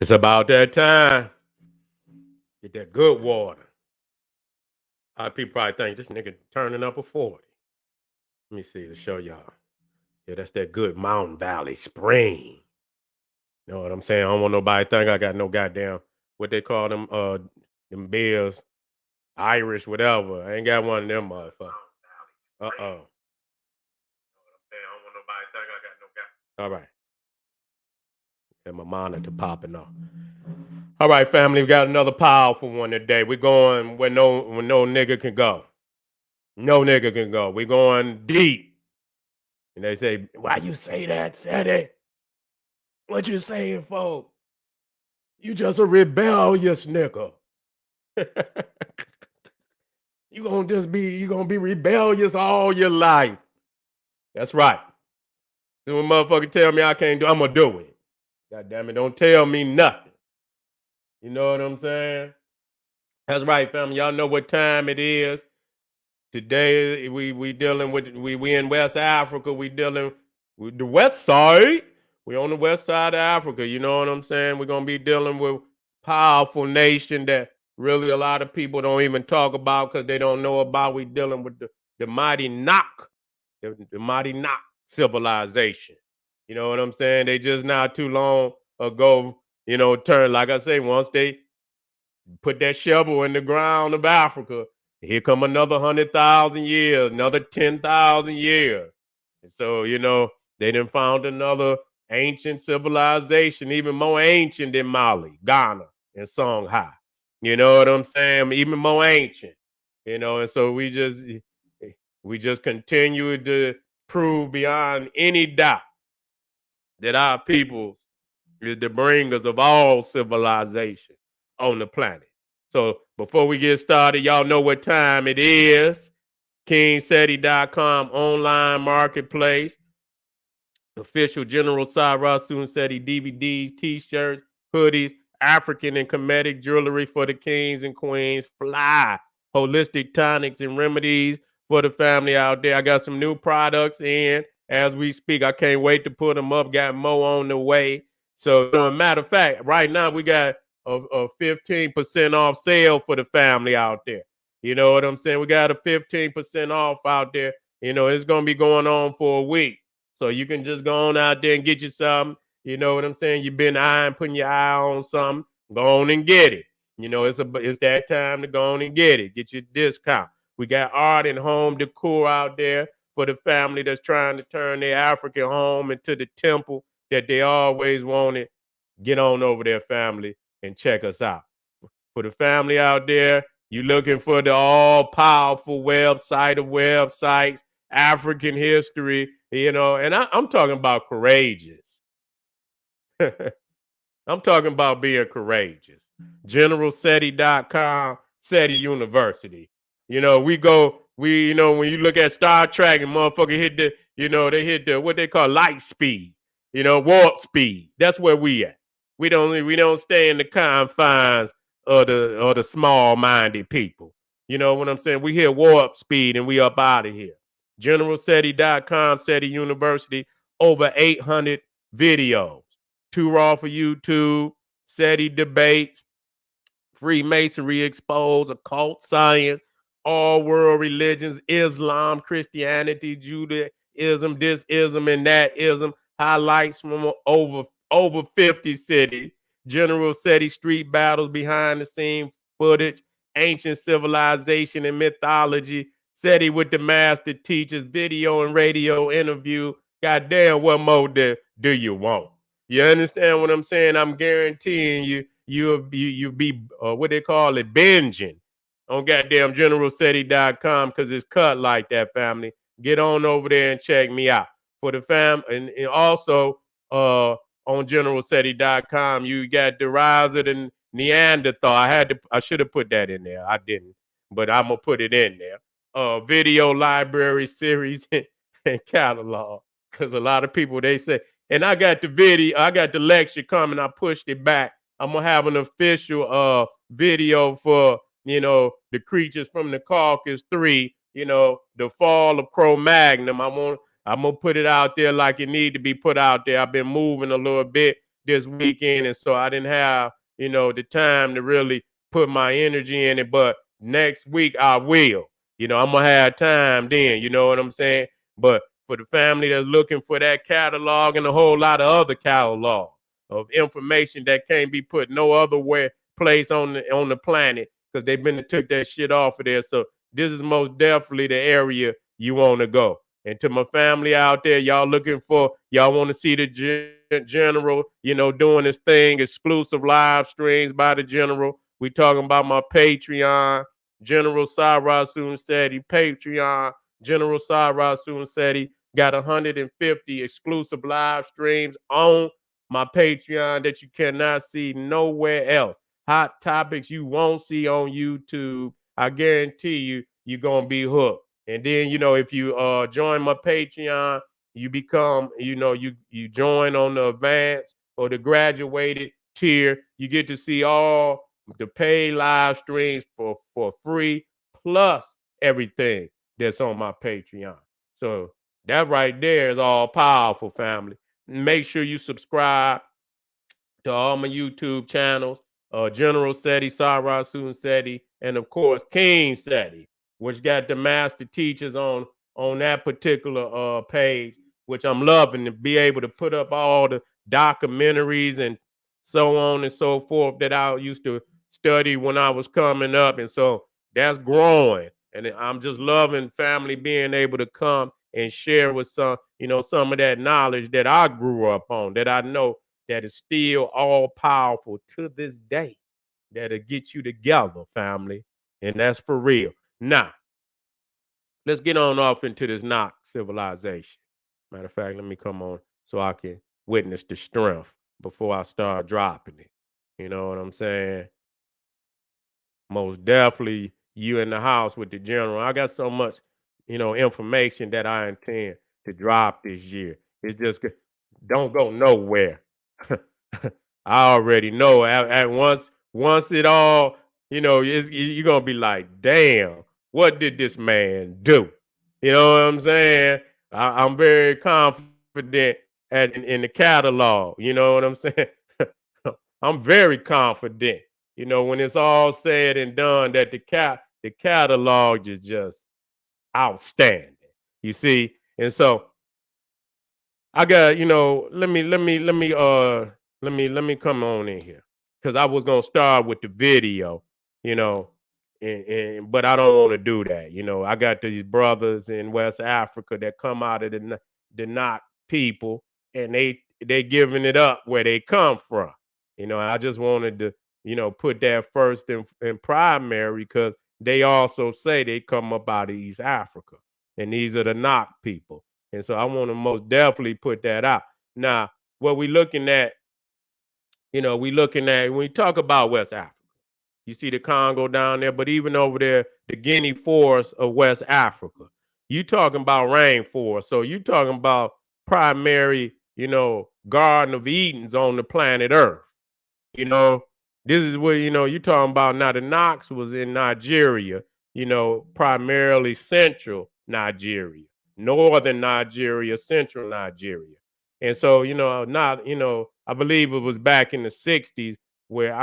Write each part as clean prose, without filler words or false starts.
It's about that time. Get that good water. A lot of people probably think this nigga turning up a 40. Let me see to show y'all. Yeah, that's that good Mountain Valley spring. You know what I'm saying? I don't want nobody to think I got no goddamn what they call them beers, Irish, whatever. I ain't got one of them motherfuckers. Uh-oh. All right. And my monitor popping off. All right, family, we got another powerful one today. We're going where no nigga can go. No nigga can go. We're going deep. And they say, why you say that, Seti? What you saying, folks? You just a rebellious nigga. you gonna be rebellious all your life. That's right. So when motherfucker tell me I can't do, I'm gonna do it. God damn it, don't tell me nothing. You know what I'm saying? That's right, family. Y'all know what time it is. Today we dealing with we in West Africa. We dealing with the West Side. We on the West Side of Africa. You know what I'm saying? We're gonna be dealing with powerful nation that really a lot of people don't even talk about because they don't know about. We dealing with the mighty knock, the mighty knock civilization. You know what I'm saying? They just not too long ago, turned like I say, once they put that shovel in the ground of Africa. Here come another 100,000 years, another 10,000 years. And so, they done found another ancient civilization, even more ancient than Mali, Ghana, and Songhai. You know what I'm saying? Even more ancient. And so we just continue to prove beyond any doubt that our people is the bringers of all civilization on the planet. So before we get started, y'all know what time it is. KingSeti.com online marketplace. Official General Sara Seti DVDs, t-shirts, hoodies, African and Kemetic jewelry for the kings and queens. Fly holistic tonics and remedies for the family out there. I got some new products in as we speak. I can't wait to put them up. Got more on the way. So, matter of fact, right now we got a 15% off sale for the family out there. You know what I'm saying? We got a 15% off out there. It's going to be going on for a week. So you can just go on out there and get you something. You know what I'm saying? You've been putting your eye on something. Go on and get it. It's that time to go on and get it. Get your discount. We got art and home decor out there for the family that's trying to turn their African home into the temple that they always wanted. Get on over there, family, and check us out. For the family out there, you looking for the all-powerful website of websites, African history, and I'm talking about courageous. I'm talking about being courageous. GeneralSeti.com, Seti University. When you look at Star Trek and motherfucker hit they hit the what they call light speed, warp speed. That's where we at. We don't stay in the confines of the small-minded people. You know what I'm saying? We hit warp speed and we up out of here. GeneralSeti.com, Seti University, over 800 videos. 2 raw for YouTube, Seti debates, Freemasonry exposed, occult science, all world religions, Islam, Christianity, Judaism, this ism and that ism, highlights from over 50 cities, General Seti street battles, behind the scene footage, ancient civilization and mythology, Seti with the master teachers, video and radio interview. Goddamn, what more do you want? You understand what I'm saying? I'm guaranteeing you'll be what they call it, binging on goddamn generalseti.com because it's cut like that, family. Get on over there and check me out. For the fam, and also on generalseti.com, you got the rise of the Neanderthal. I should have put that in there. I didn't, but I'm gonna put it in there. Video library series and catalog. Because a lot of people, they say, and I got the lecture coming. I pushed it back. I'm gonna have an official video for the creatures from the Caucasus 3. The fall of Cro-Magnon. I'm gonna put it out there like it need to be put out there. I've been moving a little bit this weekend, and so I didn't have, the time to really put my energy in it. But next week I will. I'm gonna have time then. You know what I'm saying? But for the family that's looking for that catalog and a whole lot of other catalog of information that can't be put no other place on the planet, because they've been to took that shit off of there. So this is most definitely the area you want to go. And to my family out there, y'all want to see the general, doing this thing, exclusive live streams by the general. We talking about my Patreon, General Sara Seti, Patreon, General Sara Seti. Got 150 exclusive live streams on my Patreon that you cannot see nowhere else. Hot topics you won't see on YouTube. I guarantee you're going to be hooked. And then, if you join my Patreon, you become, you join on the advanced or the graduated tier. You get to see all the paid live streams for free, plus everything that's on my Patreon. So that right there is all powerful, family. Make sure you subscribe to all my YouTube channels, General Seti, Sara Seti, and of course King Seti, which got the master teachers on that particular page, which I'm loving to be able to put up all the documentaries and so on and so forth that I used to study when I was coming up. And so that's growing. And I'm just loving family being able to come and share with some of that knowledge that I grew up on, that I know that is still all powerful to this day, that'll get you together, family. And that's for real. Now, let's get on off into this knock civilization. Matter of fact, let me come on so I can witness the strength before I start dropping it. You know what I'm saying? Most definitely you in the house with the general. I got so much, information that I intend to drop this year. It's just don't go nowhere. I already know. At once it all, you're gonna be like, damn, what did this man do? You know what I'm saying? I'm very confident in the catalog. You know what I'm saying? I'm very confident. When it's all said and done, that the catalog is just outstanding. You see, and so I got, let me come on in here, because I was gonna start with the video, you know, but I don't want to do that. I got these brothers in West Africa that come out of the Nok people, and they giving it up where they come from. I just wanted to, put that first and primary, because they also say they come up out of East Africa, and these are the Nok people. And so I want to most definitely put that out. Now, what we looking at, when we talk about West Africa, you see the Congo down there, but even over there, the Guinea forest of West Africa, you talking about rainforest. So you talking about primary, Garden of Edens on the planet Earth. You know, this is what, you're talking about. Now, the Knox was in Nigeria, primarily central Nigeria, northern Nigeria, central Nigeria. And so, not, I believe it was back in the 60s where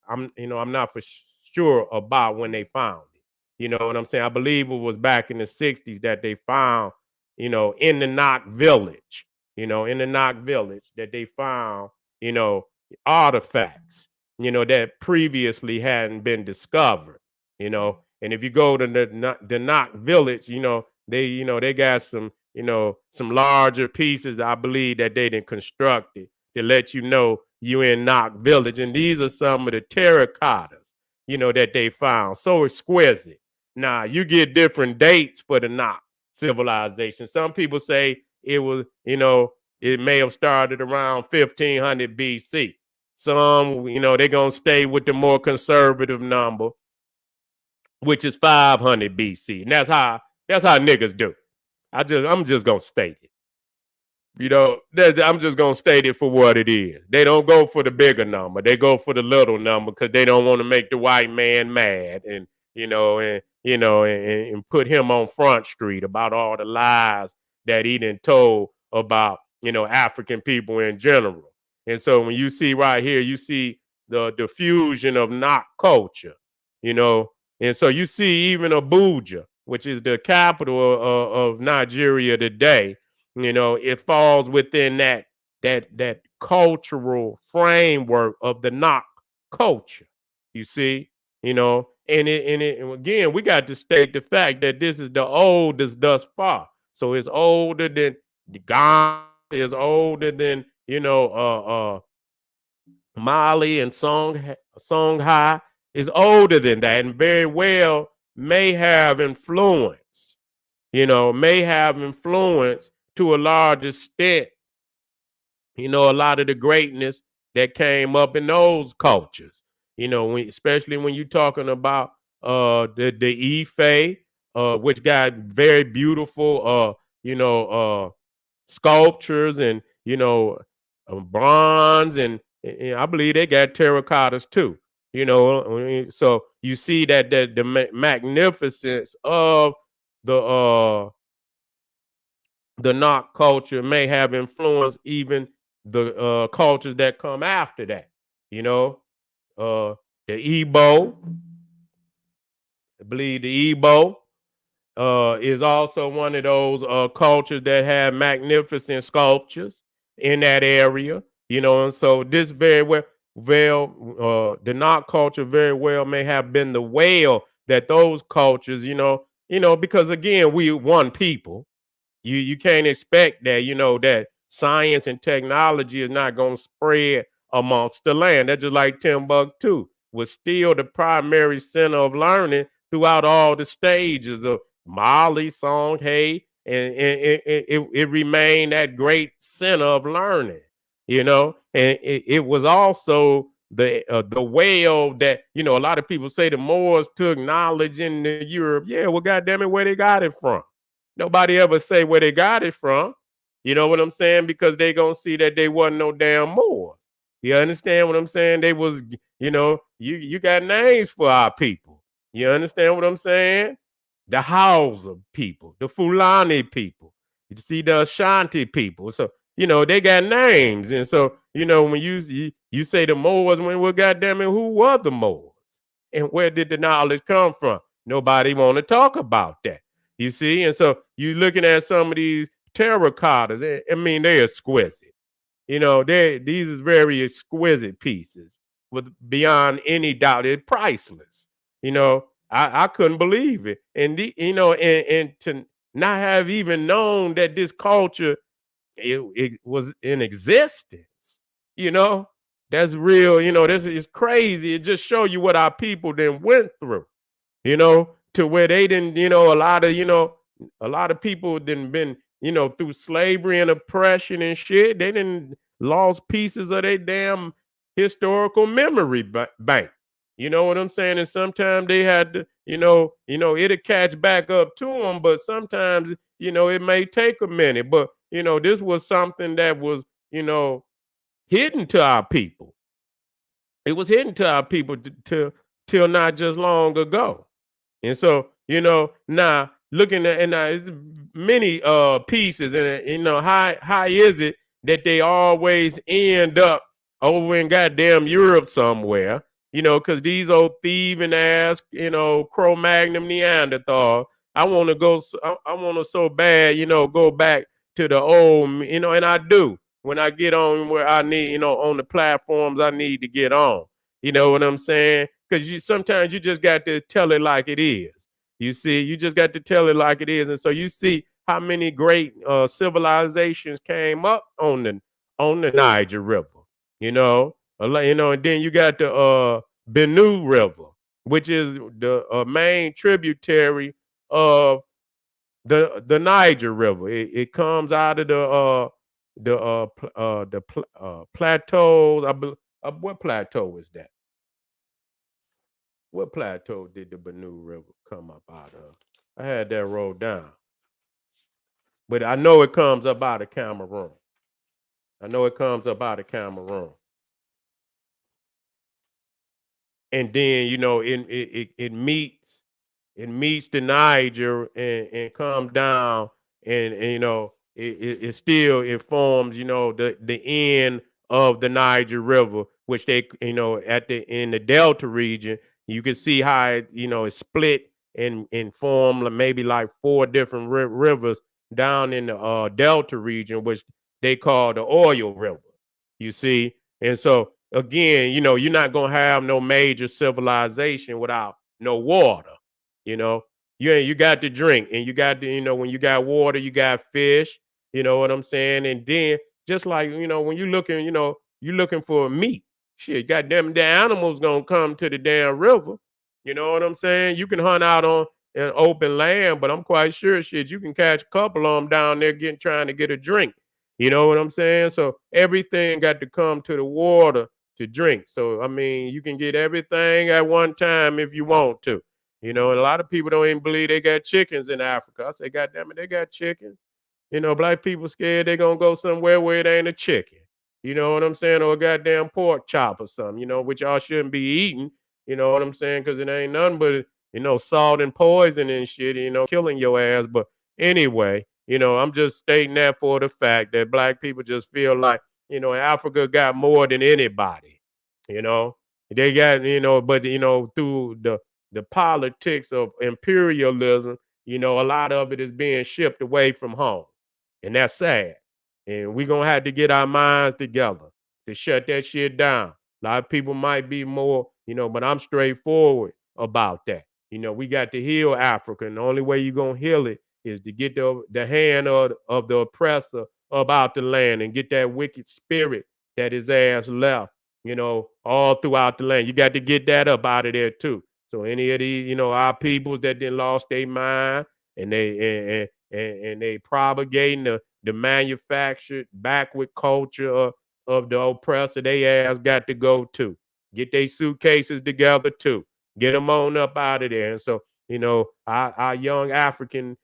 I'm not for sure about when they found it. You know what I'm saying? I believe it was back in the 60s that they found, in the Nok village, that they found, artifacts, that previously hadn't been discovered, And if you go to the Nok village, they got some larger pieces, I believe, that they done constructed to let you know you in Nok village. And these are some of the terracottas, that they found. So exquisite. Now, you get different dates for the Nok civilization. Some people say it was, it may have started around 1500 BC. Some, they're going to stay with the more conservative number, which is 500 BC. And that's how niggas do. I'm just going to state it. I'm just going to state it for what it is. They don't go for the bigger number. They go for the little number because they don't want to make the white man mad and put him on Front Street about all the lies that he done told about, African people in general. And so when you see right here, you see the diffusion of Nok culture, you know. And so you see even Abuja, which is the capital of Nigeria today, you know, it falls within that cultural framework of the Nok culture. You see, you know, and again, we got to state the fact that this is the oldest thus far. So it's older than Ghana, is older than, you know, Mali and Songhai, is older than that, and very well may have influence, you know, may have influence to a large extent, you know, a lot of the greatness that came up in those cultures. You know, especially when you're talking about the Ife, which got very beautiful you know, sculptures and, you know, bronze and I believe they got terracottas too. You know, so you see that the magnificence of the Nok culture may have influenced even the cultures that come after that. You know, uh, the Igbo, I believe the Igbo is also one of those cultures that have magnificent sculptures in that area. You know, and so this the Nok culture very well may have been the whale that those cultures, you know, because again, we one people. You can't expect that, you know, that science and technology is not going to spread amongst the land. That's just like Timbuktu was still the primary center of learning throughout all the stages of Mali, Songhai, and it remained that great center of learning, you know, and it was also the whale that, you know, a lot of people say the Moors took knowledge into Europe. Yeah, well, goddamn it, where they got it from? Nobody ever say where they got it from. You know what I'm saying? Because they gonna see that they wasn't no damn Moors. You understand what I'm saying? They was, you know, you got names for our people. You understand what I'm saying? The Hausa people, the Fulani people. You see the Ashanti people. So, you know, they got names. And so, you know, when you say the Moors, well, goddamn it, who were the Moors? And where did the knowledge come from? Nobody want to talk about that. You see, and so you looking at some of these terracottas. I mean, they're exquisite. You know, these is very exquisite pieces with beyond any doubt. It's priceless. You know, I couldn't believe it, and you know, and to not have even known that this culture it was in existence. You know, that's real. You know, this is crazy. It just show you what our people then went through, you know, to where they didn't, you know, a lot of people didn't been, you know, through slavery and oppression and shit. They didn't lost pieces of their damn historical memory bank. You know what I'm saying? And sometimes they had to, it'll catch back up to them, but sometimes, you know, it may take a minute. But, you know, this was something that was, you know, hidden to our people. It was hidden to our people till not just long ago. And so, you know, now looking at and now it's many pieces and you know, how is it that they always end up over in goddamn Europe somewhere, you know, because these old thieving ass, you know, Cro-Magnon Neanderthal, I want to go, I want to so bad, you know, go back to the old, you know, and I do when I get on where I need, you know, on the platforms I need to get on. You know what I'm saying? Because you sometimes you just got to tell it like it is. You see, you just got to tell it like it is, and so you see how many great civilizations came up on the Niger River. You know, and then you got the Benue River, which is the main tributary of the Niger River. It comes out of the plateaus. What plateau is that? What plateau did the Benue River come up out of? I had that wrote down, but I know it comes up out of Cameroon. I know it comes up out of Cameroon, and then you know it meets the Niger and comes down, and you know it still it forms, you know, the end of the Niger River, which they, in the Delta region, you can see how it, is split and form maybe like 4 different rivers down in the Delta region, which they call the oil river. You see, and so again, you're not gonna have no major civilization without no water. You know, you got to drink, and you got to, when you got water, you got fish. You know what I'm saying? And then just like, when you looking, you looking for meat. Shit, goddamn, the animals gonna come to the damn river. You know what I'm saying? You can hunt out on an open land, but I'm quite sure, shit, you can catch a couple of them down there trying to get a drink. You know what I'm saying? So everything got to come to the water to drink. So I mean, you can get everything at one time if you want to. And a lot of people don't even believe they got chickens in Africa. I say, God damn it, they got chickens. Black people scared they gonna go somewhere where it ain't a chicken. You know what I'm saying? Or a goddamn pork chop or something, which y'all shouldn't be eating. You know what I'm saying? Because it ain't nothing but, salt and poison and shit, killing your ass. But anyway, I'm just stating that for the fact that black people just feel like, Africa got more than anybody. You know, they got, but, through the politics of imperialism, a lot of it is being shipped away from home. And that's sad. And we're going to have to get our minds together to shut that shit down. A lot of people might be more, but I'm straightforward about that. We got to heal Africa. And the only way you're going to heal it is to get the hand of the oppressor about the land and get that wicked spirit that his ass left, all throughout the land. You got to get that up out of there too. So any of these, our peoples that then lost their mind and they propagating the manufactured backward culture of the oppressor, they ass got to go too. Get their suitcases together too. Get them on up out of there. And so, our young African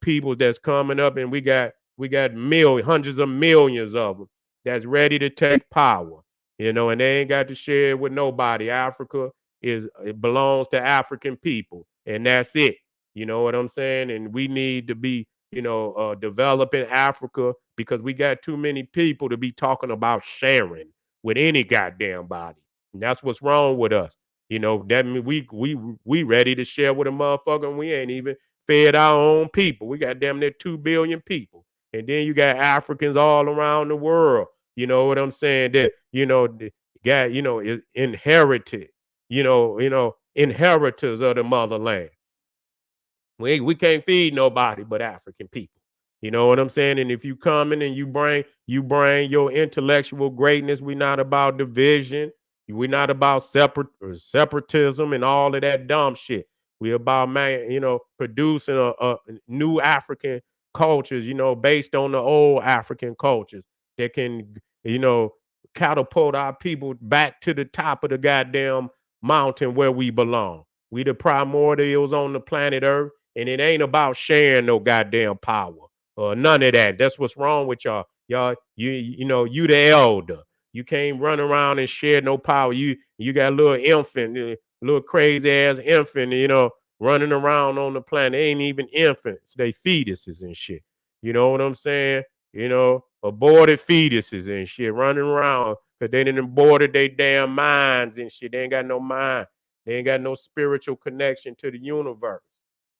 people that's coming up, and we got hundreds of millions of them that's ready to take power, and they ain't got to share it with nobody. Africa it belongs to African people, and that's it. You know what I'm saying? And we need to be, developing Africa because we got too many people to be talking about sharing with any goddamn body. And that's what's wrong with us. That mean we ready to share with a motherfucker, and we ain't even fed our own people. We got damn near 2 billion people. And then you got Africans all around the world. You know what I'm saying? That, got, is inherited, inheritors of the motherland. We can't feed nobody but African people. You know what I'm saying? And if you come in and you bring your intellectual greatness, we're not about division. We're not about separatism and all of that dumb shit. We're about, producing a new African cultures, based on the old African cultures that can, catapult our people back to the top of the goddamn mountain where we belong. We the primordials on the planet Earth, and it ain't about sharing no goddamn power or none of that. That's what's wrong with y'all. Y'all, you the elder. You can't run around and share no power. You got a little infant, little crazy ass infant, running around on the planet. They ain't even infants. They fetuses and shit. You know what I'm saying? Aborted fetuses and shit running around because they didn't aborted their damn minds and shit. They ain't got no mind. They ain't got no spiritual connection to the universe.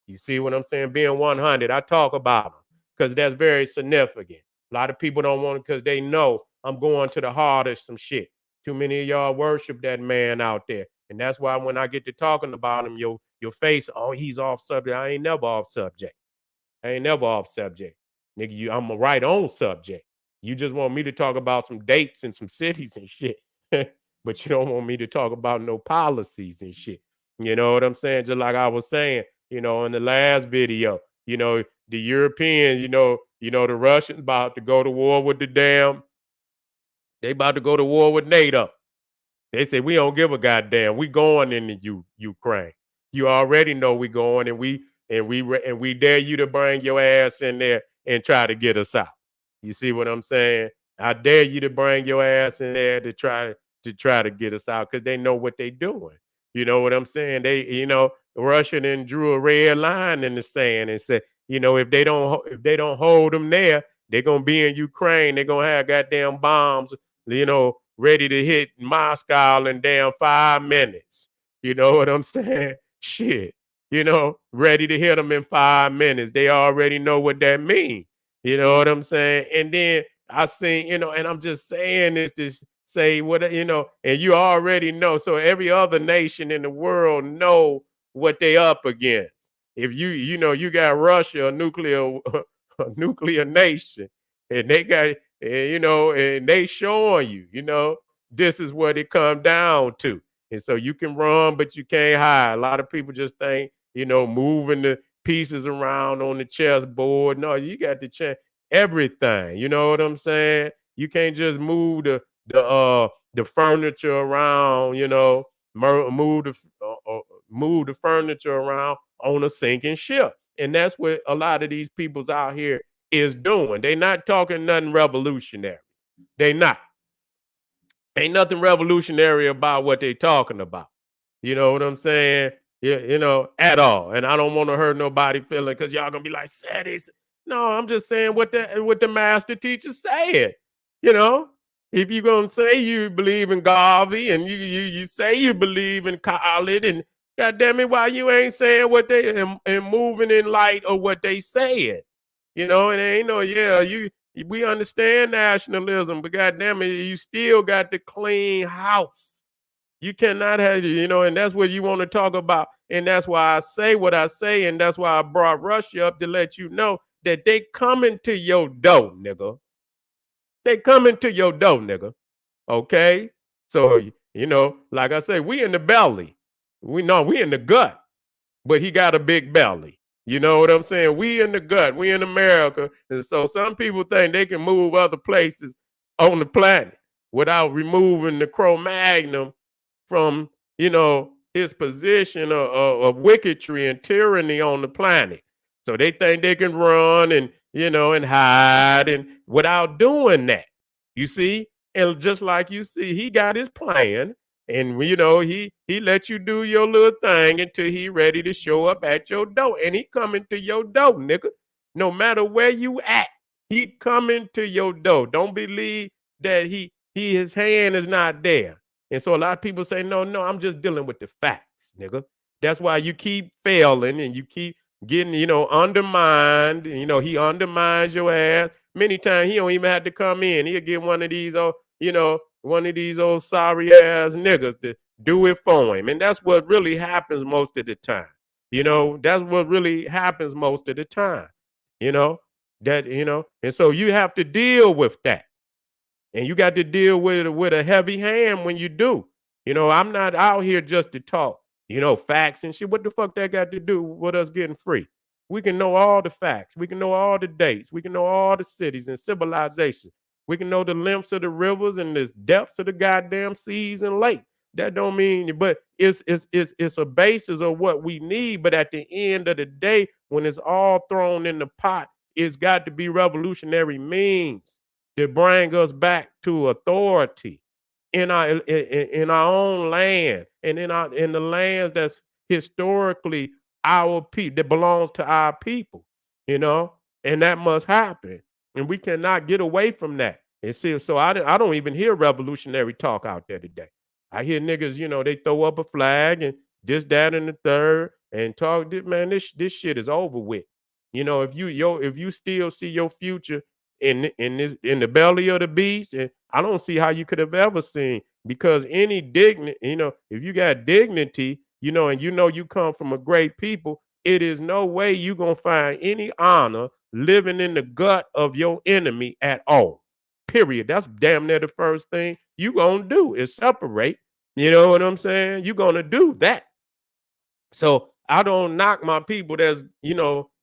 You see what I'm saying? Being 100, I talk about them because that's very significant. A lot of people don't want it because they know I'm going to the heart of some shit. Too many of y'all worship that man out there. And that's why when I get to talking about him, your face, oh, he's off subject. I ain't never off subject. I ain't never off subject. Nigga, I'm right on subject. You just want me to talk about some dates and some cities and shit. But you don't want me to talk about no policies and shit. You know what I'm saying? Just like I was saying, in the last video, the Europeans, the Russians about to go to war with they about to go to war with NATO. They say we don't give a goddamn. We going into Ukraine. You already know we going, and we dare you to bring your ass in there and try to get us out. You see what I'm saying? I dare you to bring your ass in there to try to get us out because they know what they doing. You know what I'm saying? Russia then drew a red line in the sand and said, if they don't hold them there, they're gonna be in Ukraine. They're gonna have goddamn bombs ready to hit Moscow in damn 5 minutes. You know what I'm saying? Shit. Ready to hit them in 5 minutes. They already know what that means. You know what I'm saying? And then I seen, and I'm just saying this to say what, and you already know. So every other nation in the world know what they up against. If you got Russia, a nuclear a nuclear nation, and they got, and they showing this is what it come down to. And so you can run, but you can't hide. A lot of people just think, moving the pieces around on the chessboard. No, you got to change everything. You know what I'm saying? You can't just move the furniture around. Move the furniture around on a sinking ship. And that's what a lot of these peoples out here is doing. They not talking nothing revolutionary. They not. Ain't nothing revolutionary about what they talking about. You know what I'm saying? Yeah, at all. And I don't want to hurt nobody feeling because y'all gonna be like, Seti. No, I'm just saying what the master teacher said. You know, if you gonna say you believe in Garvey and you say you believe in Khalid, and goddamn it, why you ain't saying what they and moving in light of what they said? And ain't no, we understand nationalism, but goddamn it, you still got to clean house. You cannot have, and that's what you want to talk about. And that's why I say what I say. And that's why I brought Russia up to let you know that they coming to your door, nigga. They coming to your door, nigga. Okay? So, like I say, we in the belly. We in the gut, but he got a big belly. You know what I'm saying? We in the gut. We in America. And so some people think they can move other places on the planet without removing the Cro-Magnon from, his position of wickedry and tyranny on the planet. So they think they can run and hide and without doing that. You see? And just like you see, he got his plan. And he let you do your little thing until he ready to show up at your door. And he coming to your door, nigga. No matter where you at, he coming to your door. Don't believe that his hand is not there. And so a lot of people say, no, I'm just dealing with the facts, nigga. That's why you keep failing and you keep getting, undermined. He undermines your ass. Many times he don't even have to come in. He'll get one of these one of these old sorry ass niggas to do it for him. And that's what really happens most of the time. That's what really happens most of the time. And so you have to deal with that. And you got to deal with a heavy hand when you do. I'm not out here just to talk, facts and shit. What the fuck that got to do with us getting free? We can know all the facts. We can know all the dates. We can know all the cities and civilizations. We can know the lengths of the rivers and the depths of the goddamn seas and lakes. That don't mean, but it's a basis of what we need. But at the end of the day, when it's all thrown in the pot, it's got to be revolutionary means to bring us back to authority in our own land and in the lands that's historically our people that belongs to our people, and that must happen, and we cannot get away from that. And see, so I don't even hear revolutionary talk out there today. I hear niggas, they throw up a flag and this, that, and the third, and talk. Man, this shit is over with. If you still see your future in the belly of the beast, and I don't see how you could have ever seen, because any dignity, if you got dignity, and you come from a great people, it is no way you gonna find any honor living in the gut of your enemy at all. Period. That's damn near the first thing you gonna do is separate. You know what I'm saying? You gonna do that. So I don't knock my people that's,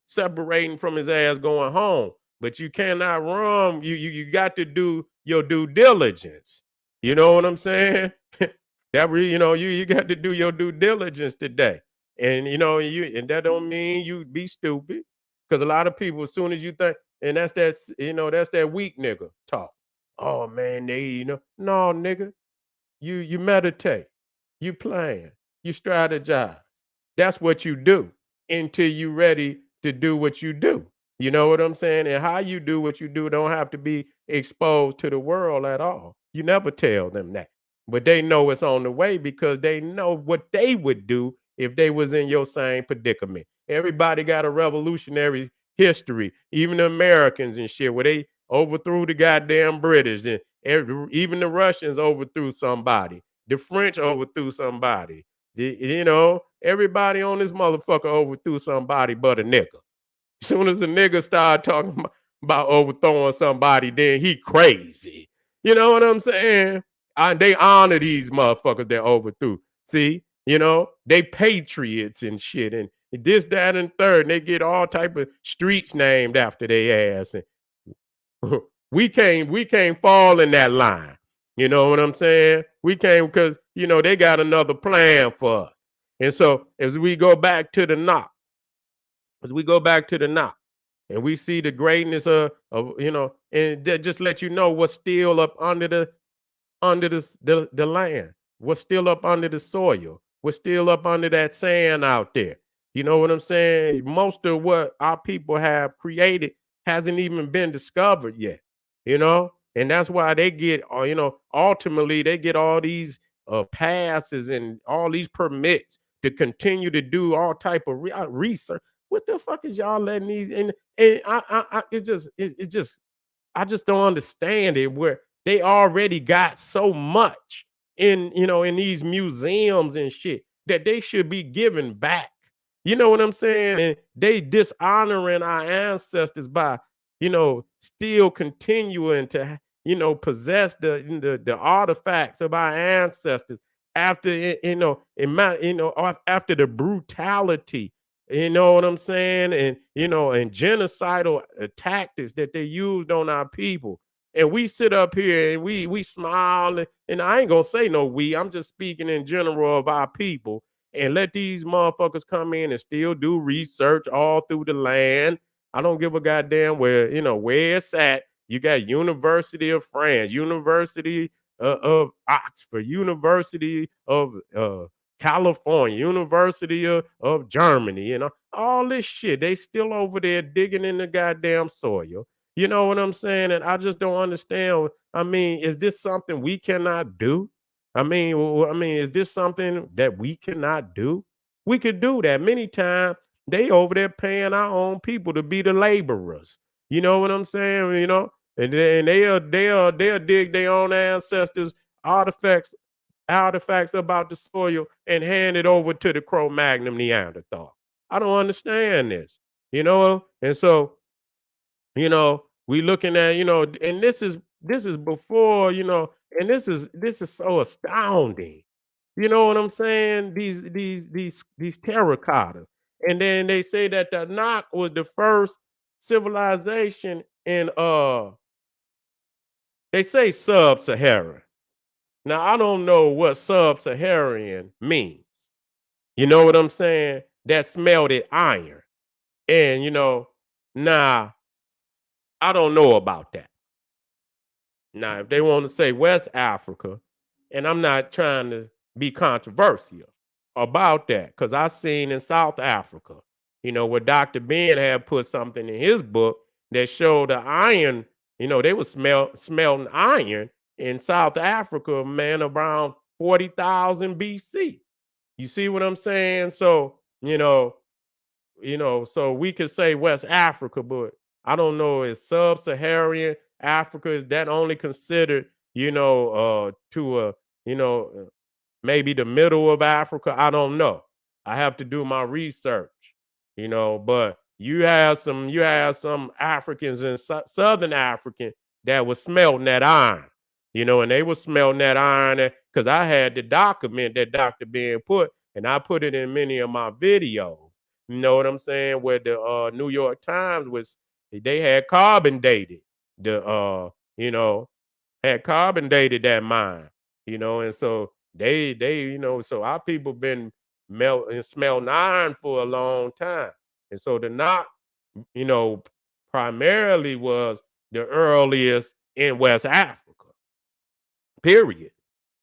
separating from his ass going home. But you cannot run. You got to do your due diligence. You know what I'm saying? That really, you got to do your due diligence today. And and that don't mean you be stupid. Because a lot of people, as soon as you think, and that's that weak nigga talk. Oh man, no nigga. You meditate, you plan, you strategize. That's what you do until you ready to do what you do. You know what I'm saying? And how you do what you do don't have to be exposed to the world at all. You never tell them that. But they know it's on the way because they know what they would do if they was in your same predicament. Everybody got a revolutionary history, even the Americans and shit, where they overthrew the goddamn British and even the Russians overthrew somebody. The French overthrew somebody. Everybody on this motherfucker overthrew somebody but a nigga. As soon as a nigga start talking about overthrowing somebody, then he crazy. You know what I'm saying? They honor these motherfuckers that overthrew. See, they patriots and shit, and this, that, and third. And they get all type of streets named after their ass. And we can't fall in that line. You know what I'm saying? We can't because they got another plan for us. And so as we go back to the knock, and we see the greatness of and just let you know what's still up under the land, what's still up under the soil, what's still up under that sand out there. You know what I'm saying? Most of what our people have created hasn't even been discovered yet. And that's why they get, ultimately they get all these passes and all these permits to continue to do all type of research. What the fuck is y'all letting these? And it's just I just don't understand it where they already got so much in these museums and shit that they should be giving back. You know what I'm saying? And they dishonoring our ancestors by, still continuing to, possess the artifacts of our ancestors after after the brutality, you know what I'm saying? And genocidal tactics that they used on our people. And we sit up here and we smile. And I ain't gonna say no we. I'm just speaking in general of our people. And let these motherfuckers come in and still do research all through the land. I don't give a goddamn where it's at. You got University of France, University of Oxford, University of California, University of Germany, all this shit. They still over there digging in the goddamn soil. You know what I'm saying? And I just don't understand. I mean, is this something we cannot do? I mean, is this something that we cannot do? We could do that many times. They over there paying our own people to be the laborers. You know what I'm saying? And then they'll dig their own ancestors' artifacts about the soil and hand it over to the Cro-Magnon Neanderthal. I don't understand this, and so we looking at and this is before and this is so astounding. You know what I'm saying? These terracottas, and then they say that the Anak was the first civilization in they say sub-Saharan. Now, I don't know what sub-Saharan means. You know what I'm saying? That smelted iron. And, now, I don't know about that. Now, if they want to say West Africa, and I'm not trying to be controversial about that, because I seen in South Africa, where Dr. Ben had put something in his book that showed the iron, they were smelting iron in South Africa, man, around 40,000 BC. You see what I'm saying? So, so we could say West Africa, but I don't know, is sub-Saharan Africa, is that only considered, to maybe the middle of Africa? I don't know. I have to do my research, but you have some Africans in Southern African that was smelting that iron, and they were smelting that iron because I had the document that Dr. Ben put, and I put it in many of my videos. You know what I'm saying? Where the New York Times they had carbon dated the had carbon dated that mine, and so so our people been melt and smelting iron for a long time. And so the knot, you know, primarily was the earliest in West Africa, period.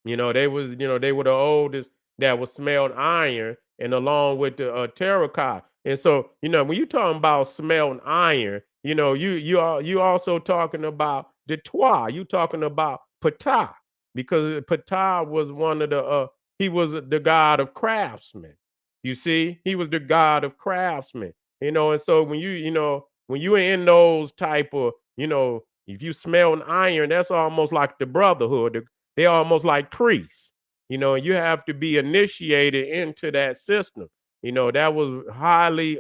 They were the oldest that was smelled iron, and along with the terracotta. And so, when you talking about smelting iron, you also talking about the Twa. You talking about Ptah, because Ptah was one of the he was the god of craftsmen. You see, he was the god of craftsmen. And so when you in those type of, if you smell an iron, that's almost like the brotherhood. They're almost like priests. And you have to be initiated into that system. That was highly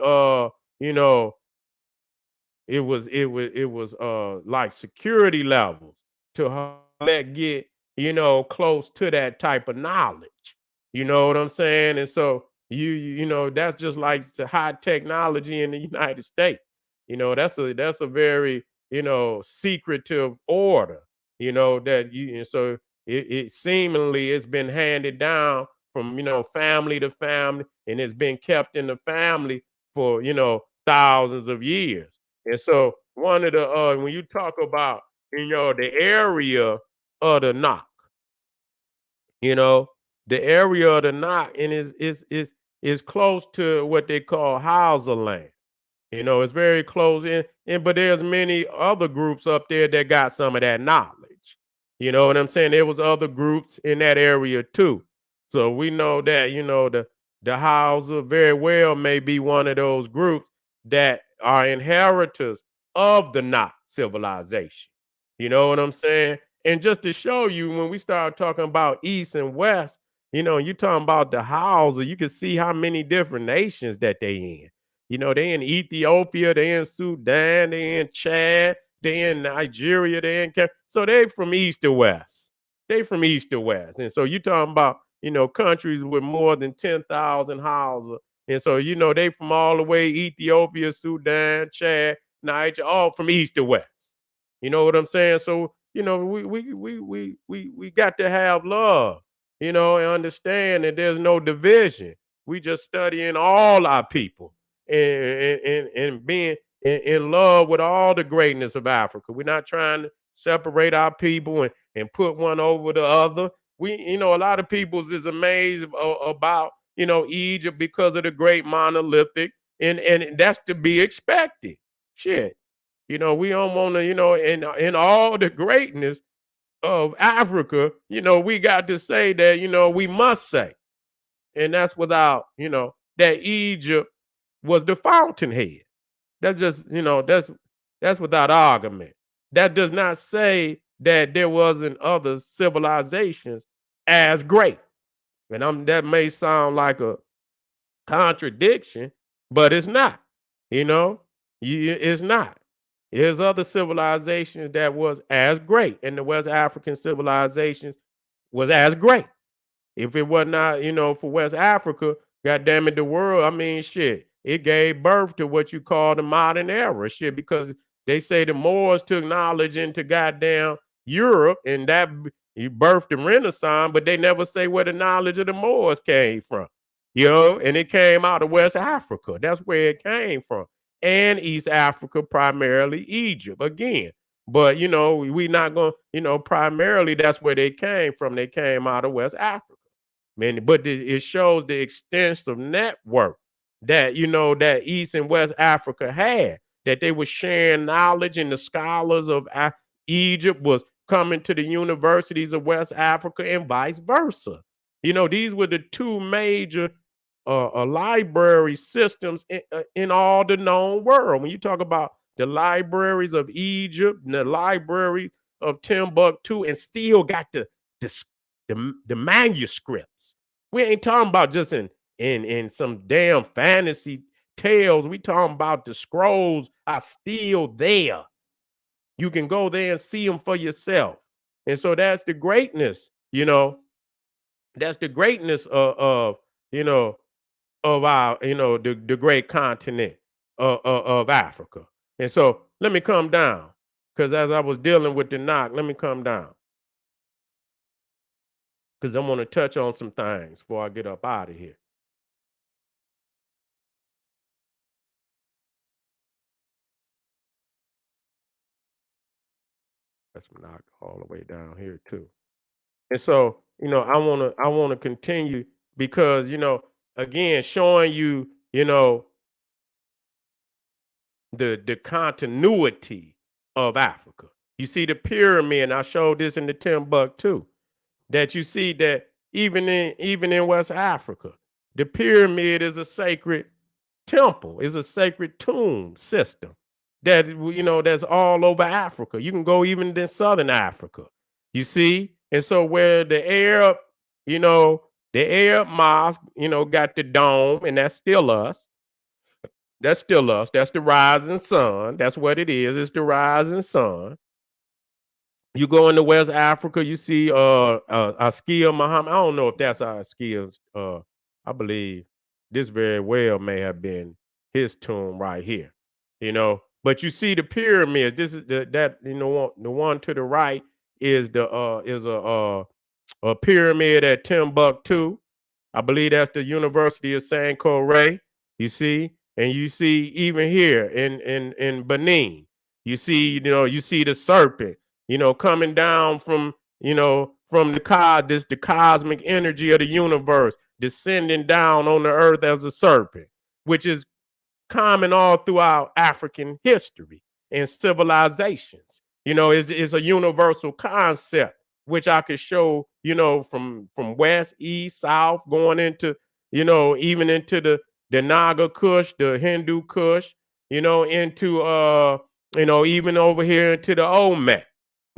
you know it was like security levels to let get, close to that type of knowledge. You know what I'm saying? And so that's just like high technology in the United States. That's a very, secretive order, that you and so it seemingly it's been handed down from, family to family, and it's been kept in the family for, thousands of years. And so one of the when you talk about, the area of the knock, you know, the area of the knock, and is close to what they call Hausa land. It's very close in, but there's many other groups up there that got some of that knowledge. You know what I'm saying? There was other groups in that area too. So we know that, the Hausa very well may be one of those groups that are inheritors of the Nok civilization. You know what I'm saying? And just to show you, when we start talking about East and West, you talking about the Hausa, you can see how many different nations that they in. They in Ethiopia, they in Sudan, they in Chad, they in Nigeria, they in so they from east to west. They from east to west. And so you talking about, countries with more than 10,000 houses. And so, they from all the way Ethiopia, Sudan, Chad, Niger, all from east to west. You know what I'm saying? So, we got to have love, and understand that there's no division. We just studying all our people, and being in love with all the greatness of Africa. We're not trying to separate our people and put one over the other. A lot of peoples is amazed about, Egypt because of the great monolithic, and that's to be expected. Shit. We don't want to, in all the greatness of Africa, we got to say that, we must say, and that's without, that Egypt was the fountainhead. That's just, that's without argument. That does not say that there wasn't other civilizations as great. And that may sound like a contradiction, but it's not. You know, it's not. There's other civilizations that was as great, and the West African civilizations was as great. If it was not, for West Africa, God damn it, the world, I mean, shit, it gave birth to what you call the modern era, shit, because they say the Moors took knowledge into goddamn Europe, and that you birthed the Renaissance, but they never say where the knowledge of the Moors came from, and it came out of West Africa. That's where it came from. And East Africa, primarily Egypt, again. But, we not going to, primarily that's where they came from. They came out of West Africa. Man, but it shows the extensive network that, that East and West Africa had, that they were sharing knowledge, and the scholars of Egypt was coming to the universities of West Africa, and vice versa. These were the two major library systems in all the known world. When you talk about the libraries of Egypt and the library of Timbuktu, and still got the the manuscripts. We ain't talking about just in some damn fantasy tales. We talking about the scrolls are still there. You can go there and see them for yourself. And so that's the greatness, that's the greatness of of our, the great continent of Africa. And so let me come down, because as I was dealing with the knock, let me come down, because I want to touch on some things before I get up out of here. That's knock all the way down here too. And so, I wanna continue because, again, showing you, the continuity of Africa. You see the pyramid, and I showed this in the Timbuktu, that you see that even in West Africa, the pyramid is a sacred temple, is a sacred tomb system that that's all over Africa. You can go even in Southern Africa, you see. And so where you know, the Arab mosque, got the dome, and that's still us. That's still us. That's the rising sun. That's what it is. It's the rising sun. You go into West Africa, you see Askia Muhammad. I don't know if that's Askia's. I believe this very well may have been his tomb right here. But you see the pyramids. This is the one to the right is a pyramid at Timbuktu. I believe that's the University of Sankore. You see, and you see even here in Benin, you see the serpent, coming down from the cosmic energy of the universe, descending down on the earth as a serpent, which is common all throughout African history and civilizations. It's a universal concept, which I could show, from west, east, south, going into, even into the Naga Kush, the Hindu Kush, into even over here into the Olmec.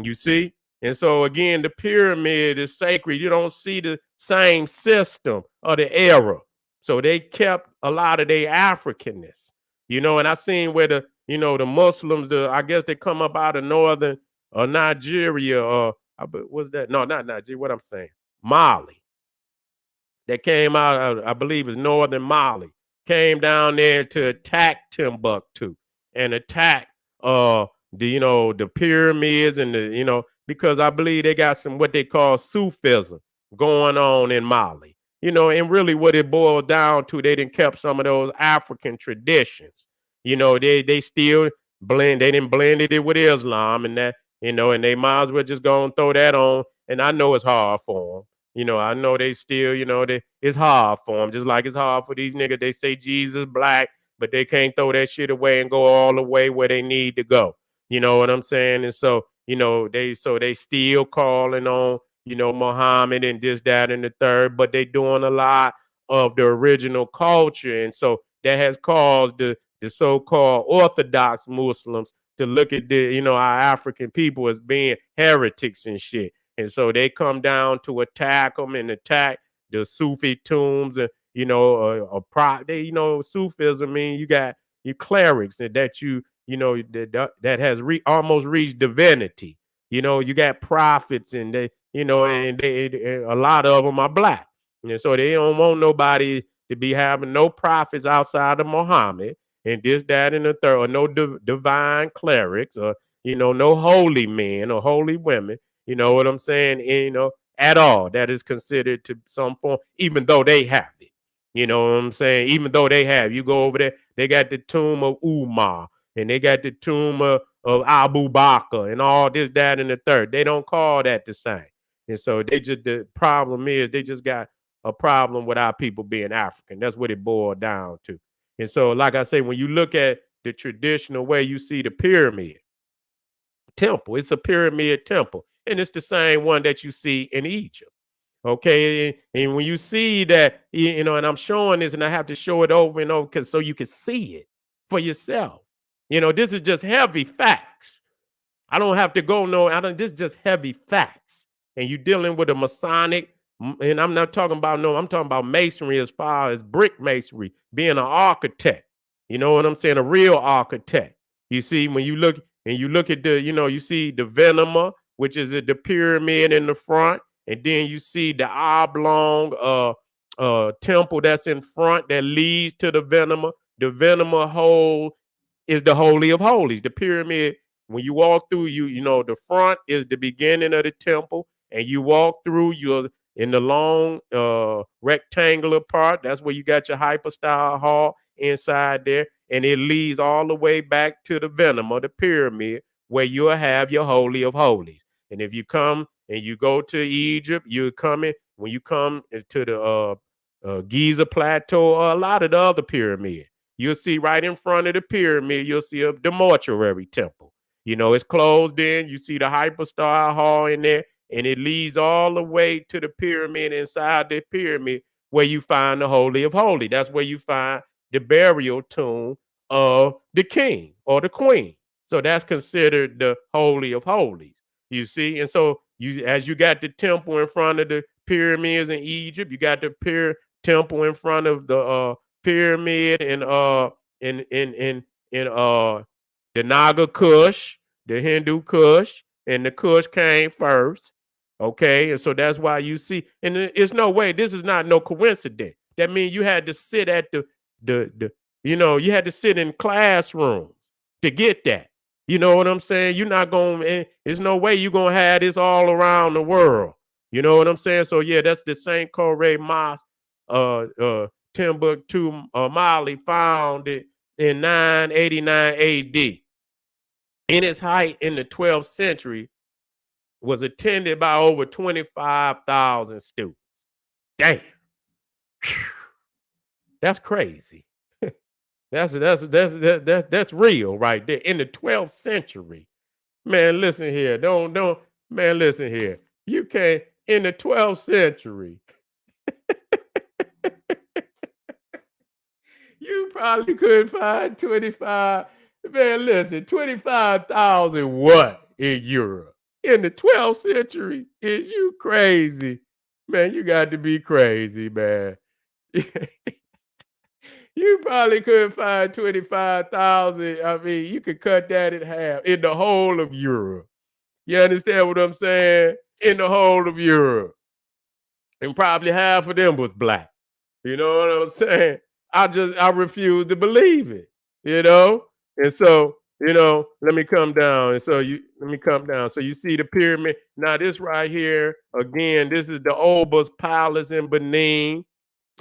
You see? And so again, the pyramid is sacred. You don't see the same system of the era. So they kept a lot of their Africanness, and I seen where the Muslims, I guess they come up out of northern Nigeria, or was that? No, not Nigeria. What I'm saying, Mali. That came out, I believe, is northern Mali. Came down there to attack Timbuktu and attack the pyramids and because I believe they got some what they call Sufism going on in Mali. And really what it boiled down to, they didn't kept some of those African traditions. They still they didn't blend it with Islam, and that, and they might as well just go and throw that on. And I know it's hard for them. I know they still, it's hard for them, just like it's hard for these niggas. They say Jesus black, but they can't throw that shit away and go all the way where they need to go. You know what I'm saying? And so, they still calling on, Muhammad and this, that, and the third, but they doing a lot of the original culture. And so that has caused the so-called Orthodox Muslims to look at our African people as being heretics and shit. And so they come down to attack them and attack the Sufi tombs, and Sufism. I mean, you got your clerics that that has almost reached divinity. You got prophets, and a lot of them are black, and so they don't want nobody to be having no prophets outside of Muhammad and this, that, and the third, or no divine clerics, or no holy men or holy women. You know what I'm saying? And, at all. That is considered to some form, even though they have it. You know what I'm saying? Even though they have, you go over there, they got the tomb of Umar, and they got the tomb of Abu Bakr, and all this, that, and the third. They don't call that the same. And so the problem is they just got a problem with our people being African. That's what it boiled down to. And so, like I say, when you look at the traditional way you see the pyramid temple, it's a pyramid temple, and it's the same one that you see in Egypt. Okay, and when you see that, and I'm showing this, and I have to show it over and over so you can see it for yourself. This is just heavy facts. I don't have to go this is just heavy facts. And you're dealing with a Masonic, and I'm not talking about I'm talking about masonry as far as brick masonry, being an architect. You know what I'm saying? A real architect. You see, when you look at you see the Venema, which is the pyramid in the front, and then you see the oblong temple that's in front that leads to the Venema. The Venema hole is the Holy of Holies. The pyramid, when you walk through, the front is the beginning of the temple, and you walk through, you're in the long rectangular part. That's where you got your hypostyle hall inside there, and it leads all the way back to the Venema, the pyramid, where you'll have your Holy of Holies. And if you come and you go to Egypt, when you come to the Giza Plateau, or a lot of the other pyramids, you'll see right in front of the pyramid, you'll see the mortuary temple. It's closed in. You see the hyperstar hall in there, and it leads all the way to the pyramid. Inside the pyramid where you find the Holy of Holies. That's where you find the burial tomb of the king or the queen. So that's considered the Holy of Holies. You see, and so as you got the temple in front of the pyramids in Egypt, you got the temple in front of the pyramid in the Naga Kush, the Hindu Kush, and the Kush came first. Okay, and so that's why you see, and it's no way, this is not no coincidence. That means you had to sit at you had to sit in classrooms to get that. You know what I'm saying? You're not going, there's no way you're going to have this all around the world. You know what I'm saying? So yeah, that's the Sankore Mosque, Timbuktu, Mali found it in 989 AD. In its height in the 12th century, was attended by over 25,000 students. Damn. That's crazy. That's real right there. In the 12th century. Man, listen here. Man, listen here. You can't, in the 12th century, you probably couldn't find 25,000 what in Europe? In the 12th century? Is you crazy? Man, you got to be crazy, man. You probably couldn't find 25,000. I mean, you could cut that in half in the whole of Europe. You understand what I'm saying? In the whole of Europe. And probably half of them was black. You know what I'm saying? I refuse to believe it, And so, let me come down. And so let me come down. So you see the pyramid. Now this right here, again, this is the Oba's Palace in Benin.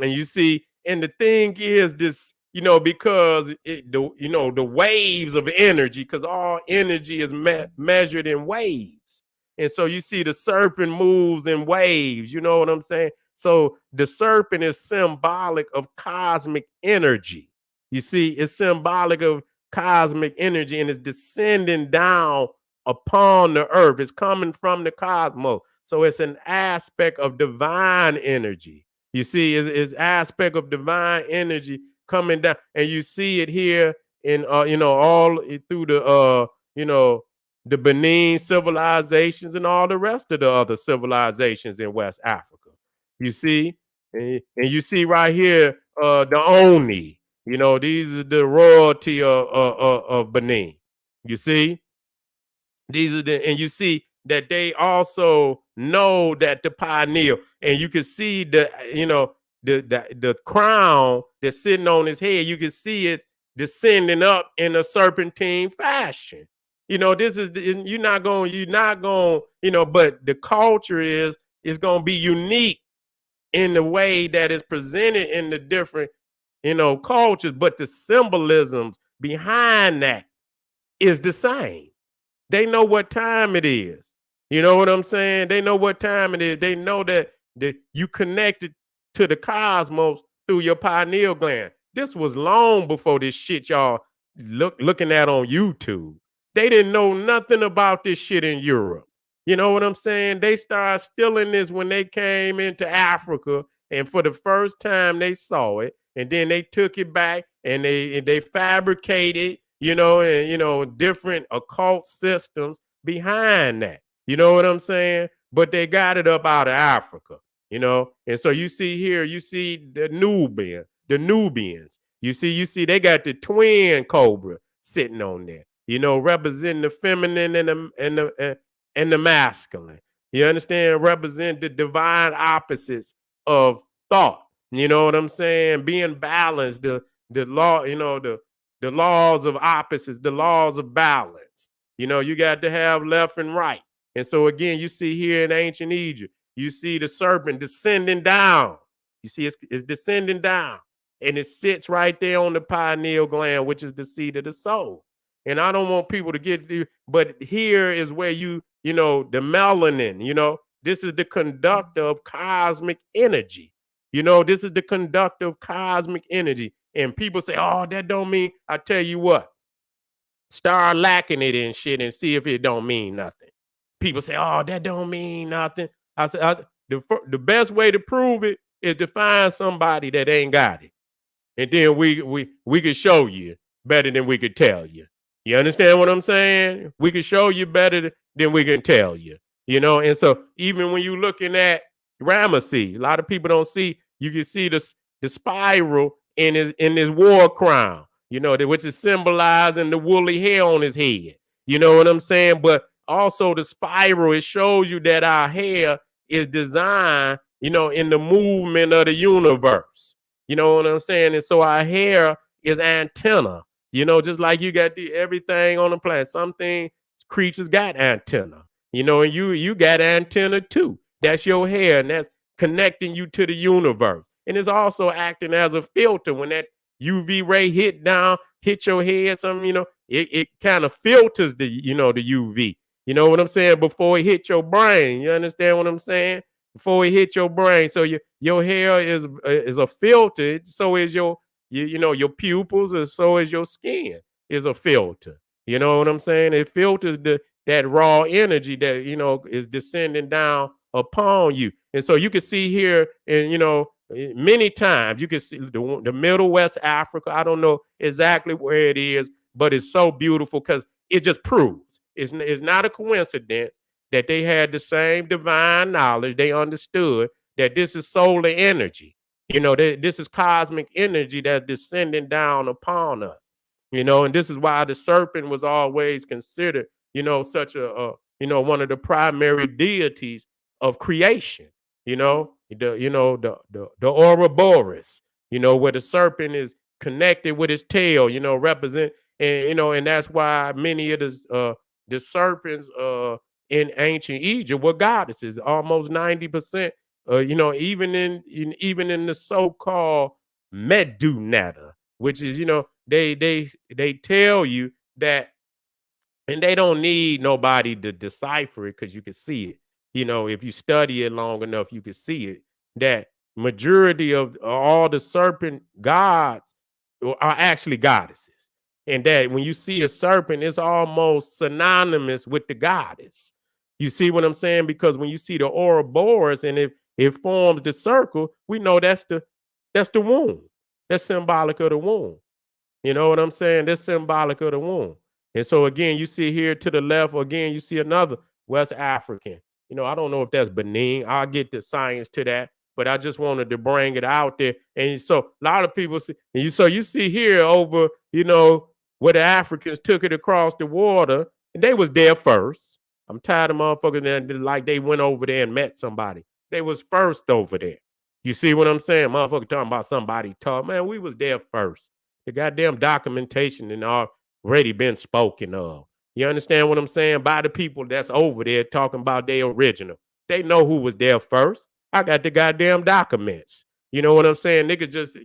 And you see, and the thing is this, because the waves of energy, because all energy is measured in waves. And so you see the serpent moves in waves, you know what I'm saying? So the serpent is symbolic of cosmic energy. You see, it's symbolic of cosmic energy, and it's descending down upon the earth. It's coming from the cosmos. So it's an aspect of divine energy. You see, it's aspect of divine energy coming down, and you see it here in all through the Benin civilizations and all the rest of the other civilizations in West Africa. You see, and you see right here the Oni. These are the royalty of Benin. You see, and you see that they also know that the pioneer, and you can see the crown that's sitting on his head. You can see it descending up in a serpentine fashion. This is you're not going, but the culture is going to be unique in the way that it's presented in the different, cultures, but the symbolisms behind that is the same. They know what time it is. You know what I'm saying? They know what time it is. They know that you connected to the cosmos through your pineal gland. This was long before this shit y'all looking at on YouTube. They didn't know nothing about this shit in Europe. You know what I'm saying? They started stealing this when they came into Africa, and for the first time they saw it, and then they took it back and they fabricated, and different occult systems behind that. You know what I'm saying? But they got it up out of Africa, And so you see here, you see the Nubians. You see they got the twin cobra sitting on there, representing the feminine and the masculine. You understand? Represent the divine opposites of thought. You know what I'm saying? Being balanced, the law, the laws of opposites, the laws of balance. You got to have left and right. And so again, you see here in ancient Egypt, you see the serpent descending down. You see it's descending down, and it sits right there on the pineal gland, which is the seat of the soul. And I don't want people to get to, but here is where the melanin, this is the conductor of cosmic energy. This is the conductor of cosmic energy. And people say, oh, that don't mean, I tell you what, start lacking it in shit and see if it don't mean nothing. People say, oh, that don't mean nothing. I said, the best way to prove it is to find somebody that ain't got it. And then we could show you better than we could tell you. You understand what I'm saying? We could show you better than we can tell you. You know, and so even when you're looking at Ramesses, a lot of people don't see, you can see the spiral in his war crown, you know, which is symbolizing the woolly hair on his head. You know what I'm saying? But also the spiral, it shows you that our hair is designed, you know, in the movement of the universe. You know what I'm saying? And so our hair is antenna, you know, just like you got everything on the planet. Something creatures got antenna, you know, and you got antenna too. That's your hair, and that's connecting you to the universe. And it's also acting as a filter when that UV ray hit your head, something, you know, it kind of filters the, you know, the UV. You know what I'm saying? Before it hit your brain. You understand what I'm saying? Before it hit your brain. So your hair is a filter. So is your your pupils, and so is your skin is a filter. You know what I'm saying? It filters that raw energy that, you know, is descending down upon you. And so you can see here, and you know, many times you can see the Middle West Africa. I don't know exactly where it is, but it's so beautiful because it just proves it's not a coincidence that they had the same divine knowledge. They understood that this is solar energy. You know, this is cosmic energy that's descending down upon us. You know, and this is why the serpent was always considered, you know, such one of the primary deities of creation. You know, the Ouroboros, you know, where the serpent is connected with his tail, you know, represent, and you know, and that's why many of the serpents in ancient Egypt were goddesses. Almost 90%. You know, even in the so-called Medunata, which is, you know, they tell you that, and they don't need nobody to decipher it because you can see it. You know, if you study it long enough, you can see it. That majority of all the serpent gods are actually goddesses. And that when you see a serpent, it's almost synonymous with the goddess. You see what I'm saying? Because when you see the Ouroboros and it forms the circle, we know that's the womb. That's symbolic of the womb. You know what I'm saying? That's symbolic of the womb. And so again, you see here to the left, again, you see another West African. You know, I don't know if that's Benin. I'll get the science to that, but I just wanted to bring it out there. And so a lot of people see, so you see here over, you know, where the Africans took it across the water, and they was there first. I'm tired of motherfuckers that like they went over there and met somebody. They was first over there. You see what I'm saying? Motherfucker talking about somebody taught. Man, we was there first. The goddamn documentation and already been spoken of. You understand what I'm saying? By the people that's over there talking about their original. They know who was there first. I got the goddamn documents. You know what I'm saying? Niggas just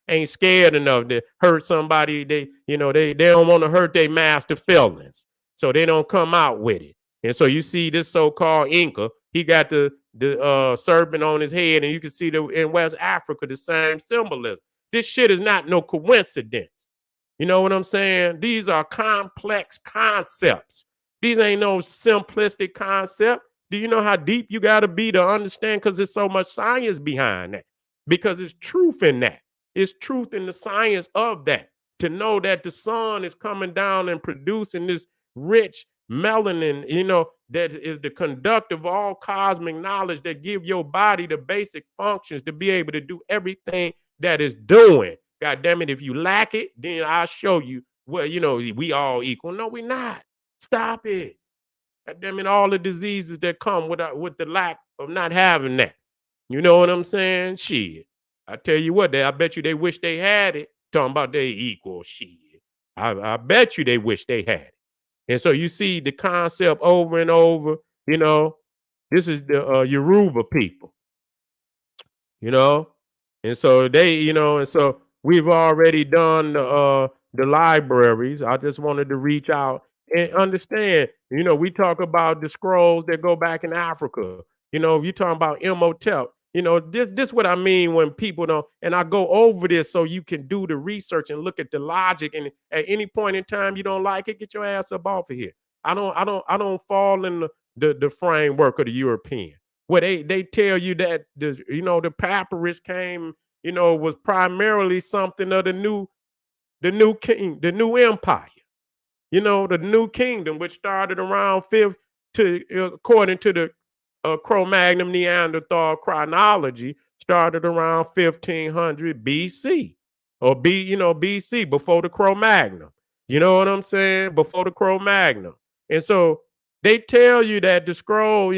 ain't scared enough to hurt somebody. They don't want to hurt their master feelings. So they don't come out with it. And so you see this so-called Inca, he got the serpent on his head, and you can see in West Africa the same symbolism. This shit is not no coincidence. You know what I'm saying? These are complex concepts. These ain't no simplistic concept. Do you know how deep you got to be to understand? Because there's so much science behind that. Because it's truth in that. It's truth in the science of that. To know that the sun is coming down and producing this rich melanin, you know, that is the conductor of all cosmic knowledge that give your body the basic functions to be able to do everything that is doing. God damn it, if you lack it, then I'll show you, well, you know, we all equal. No, we're not. Stop it. God damn it, all the diseases that come with the lack of not having that. You know what I'm saying? Shit. I tell you what, I bet you they wish they had it. Talking about they equal. Shit. I bet you they wish they had it. And so you see the concept over and over, you know. This is the Yoruba people, you know. And so they, you know, and so we've already done the libraries. I just wanted to reach out and understand, you know, we talk about the scrolls that go back in Africa. You know, you talking about Imhotep. This what I mean when people don't, and I go over this so you can do the research and look at the logic. And at any point in time you don't like it, get your ass up off of here. I don't fall in the framework of the European, where they tell you that the papyrus came, was primarily something of the new empire, the new kingdom, which started around fifth to according to the Cro-Magnon Neanderthal chronology, started around 1500 BC or BC, before the Cro-Magnon. You know what I'm saying? Before the Cro-Magnon. And so they tell you that the scroll,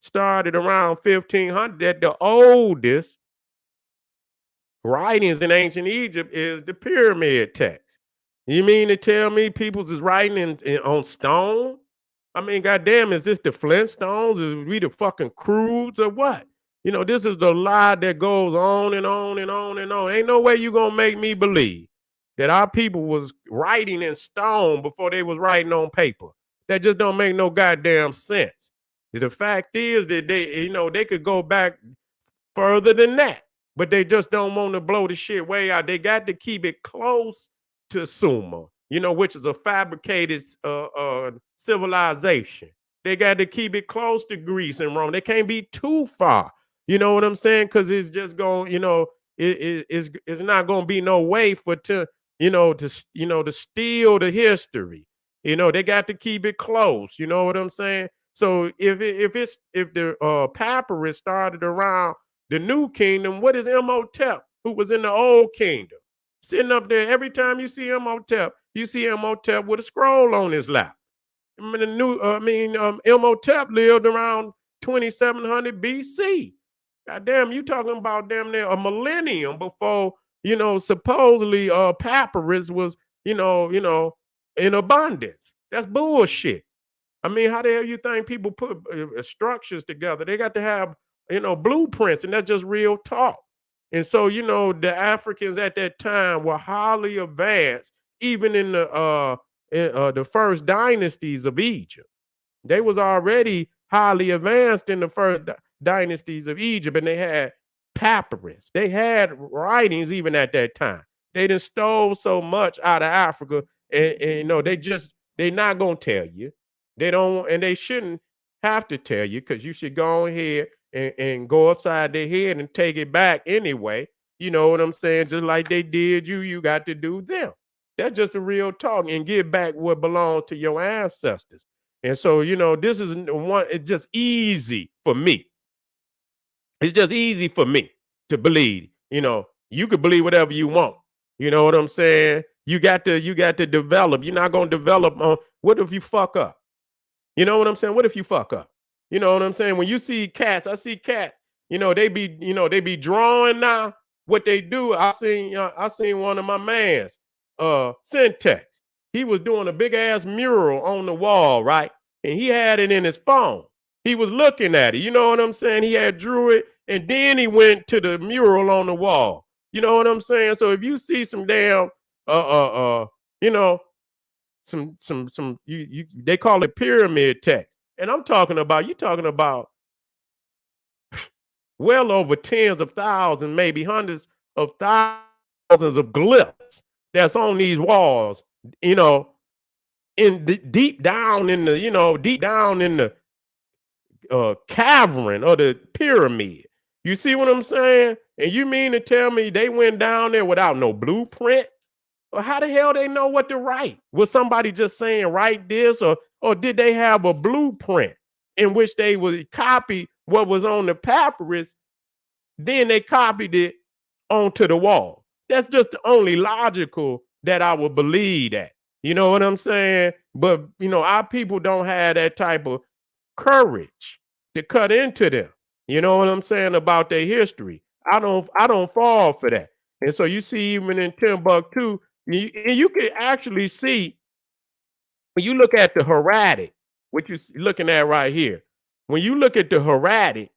started around 1500, that the oldest writings in ancient Egypt is the pyramid text. You mean to tell me people's is writing on stone? I mean, goddamn, is this the Flintstones? Is we the fucking Crudes or what? This is the lie that goes on and on and on and on. Ain't no way you gonna make me believe that our people was writing in stone before they was writing on paper. That just don't make no goddamn sense. The fact is that they could go back further than that, but they just don't want to blow the shit way out. They got to keep it close to Sumer, which is a fabricated civilization. They got to keep it close to Greece and Rome. They can't be too far. You know what I'm saying? Because it's just going, it's not going to be no way to steal the history. They got to keep it close. You know what I'm saying? So if the papyrus started around the new kingdom, what is Imhotep, who was in the old kingdom, sitting up there? Every time you see Imhotep, you see Imhotep with a scroll on his lap. Imhotep lived around 2700 BC. Goddamn, you talking about damn near a millennium before, supposedly papyrus was, in abundance. That's bullshit. I mean, how the hell you think people put structures together? They got to have, blueprints, and that's just real talk. And so, the Africans at that time were highly advanced, even in the first dynasties of Egypt. They was already highly advanced in the first dynasties of Egypt, and they had papyrus. They had writings even at that time. They done stole so much out of Africa, and they not gonna tell you. They don't, and they shouldn't have to tell you, because you should go ahead and go upside their head and take it back anyway. You know what I'm saying? Just like they did you got to do them. That's just a real talk, and give back what belongs to your ancestors. And so, this is one, it's just easy for me. It's just easy for me to believe. You could believe whatever you want. You know what I'm saying? You got to develop. You're not gonna develop on what if you fuck up? You know what I'm saying? What if you fuck up? You know what I'm saying? When you see cats, I see cats, they be drawing now. What they do, I seen one of my mans, Syntex. He was doing a big ass mural on the wall, right? And he had it in his phone. He was looking at it. You know what I'm saying? He had drew it, and then he went to the mural on the wall. You know what I'm saying? So if you see some damn they call it pyramid text. And you're talking about well over tens of thousands, maybe hundreds of thousands of glyphs that's on these walls, deep down in the cavern or the pyramid. You see what I'm saying? And you mean to tell me they went down there without no blueprint? Or how the hell they know what to write? Was somebody just saying write this, or did they have a blueprint in which they would copy what was on the papyrus, then they copied it onto the wall? That's just the only logical that I would believe that. You know what I'm saying? But our people don't have that type of courage to cut into them. You know what I'm saying about their history? I don't fall for that. And so you see, even in Timbuktu, you can actually see when you look at the hieratic, what you're looking at right here. When you look at the hieratic,